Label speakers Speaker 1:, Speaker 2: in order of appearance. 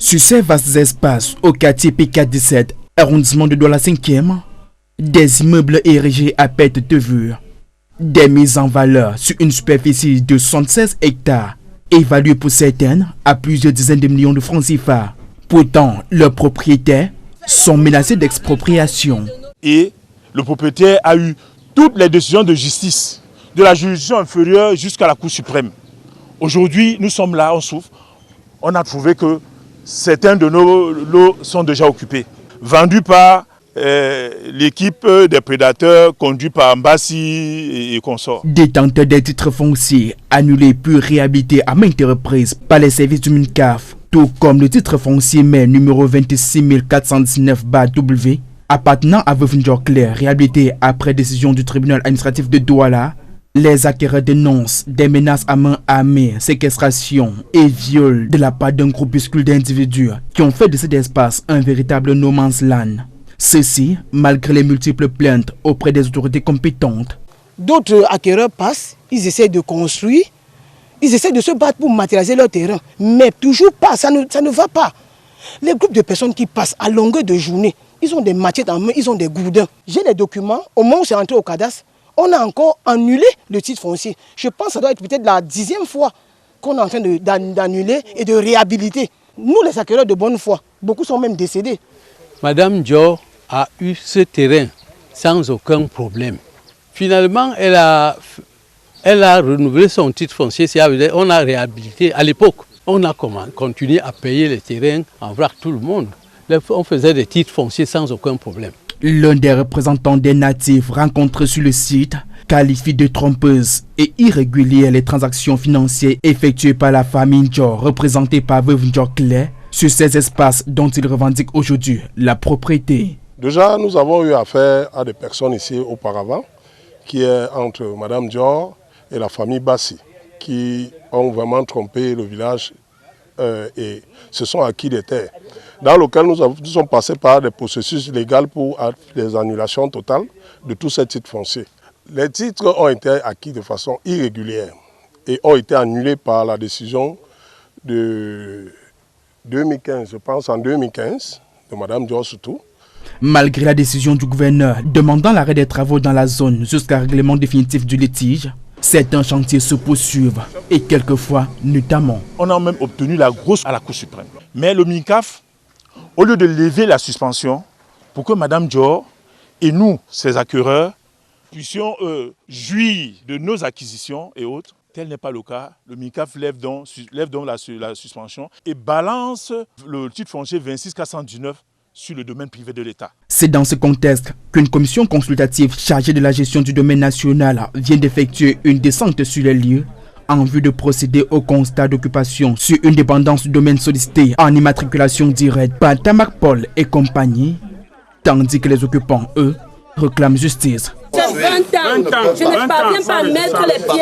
Speaker 1: Sur ces vastes espaces, au quartier P417, arrondissement de Douala 5e, des immeubles érigés à perte de vue, des mises en valeur sur une superficie de 76 hectares, évaluées pour certaines à plusieurs dizaines de millions de francs CFA. Pourtant, leurs propriétaires sont menacés d'expropriation.
Speaker 2: Et le propriétaire a eu toutes les décisions de justice, de la juridiction inférieure jusqu'à la Cour suprême. Aujourd'hui, nous sommes là, on souffre. On a trouvé que certains de nos lots sont déjà occupés, vendus par l'équipe des prédateurs conduite par Mbassi et consorts.
Speaker 1: Détenteurs des titres fonciers annulés puis réhabilités à maintes reprises par les services du MINCAF, tout comme le titre foncier mai numéro 26419/W appartenant à Veuve Ndior-Claire, réhabilité après décision du tribunal administratif de Douala. Les acquéreurs dénoncent des menaces à main armée, séquestration et viol de la part d'un groupuscule d'individus qui ont fait de cet espace un véritable no man's land. Ceci, malgré les multiples plaintes auprès des autorités compétentes.
Speaker 3: D'autres acquéreurs passent, ils essaient de construire, ils essaient de se battre pour matérialiser leur terrain. Mais toujours pas, ça ne va pas. Les groupes de personnes qui passent à longueur de journée, ils ont des machettes en main, ils ont des gourdins. J'ai les documents, au moment où c'est entré au cadastre, on a encore annulé le titre foncier. Je pense que ça doit être peut-être la 10e fois qu'on est en train d'annuler et de réhabiliter. Nous, les acquéreurs de bonne foi, beaucoup sont même décédés.
Speaker 4: Madame Ndior a eu ce terrain sans aucun problème. Finalement, elle a renouvelé son titre foncier. On a réhabilité. À l'époque, on a continué à payer les terrains en vrac tout le monde. On faisait des titres fonciers sans aucun problème.
Speaker 1: L'un des représentants des natifs rencontrés sur le site qualifie de trompeuses et irrégulières les transactions financières effectuées par la famille Ndior, représentée par Veuve Ndior-Claire, sur ces espaces dont il revendique aujourd'hui la propriété.
Speaker 5: Déjà, nous avons eu affaire à des personnes ici auparavant, qui est entre Madame Ndior et la famille Bassi, qui ont vraiment trompé le village et se sont acquis des terres, dans lequel nous sommes passés par des processus légaux pour des annulations totales de tous ces titres fonciers. Les titres ont été acquis de façon irrégulière et ont été annulés par la décision de 2015, je pense en 2015, de Madame Ndior surtout.
Speaker 1: Malgré la décision du gouverneur demandant l'arrêt des travaux dans la zone jusqu'à règlement définitif du litige, certains chantiers se poursuivent et quelquefois notamment.
Speaker 2: On a même obtenu la grosse à la Cour suprême. Mais le MINCAF, au lieu de lever la suspension pour que Madame Ndior et nous, ses acquéreurs, puissions jouir de nos acquisitions et autres, tel n'est pas le cas. Le MINCAF lève donc la suspension et balance le titre foncier 26419 sur le domaine privé de l'État.
Speaker 1: C'est dans ce contexte qu'une commission consultative chargée de la gestion du domaine national vient d'effectuer une descente sur les lieux en vue de procéder au constat d'occupation sur une dépendance du domaine sollicité en immatriculation directe par Tamak Paul et compagnie, tandis que les occupants, eux, réclament justice.
Speaker 6: J'ai 20 ans, je ne parviens pas à mettre les pieds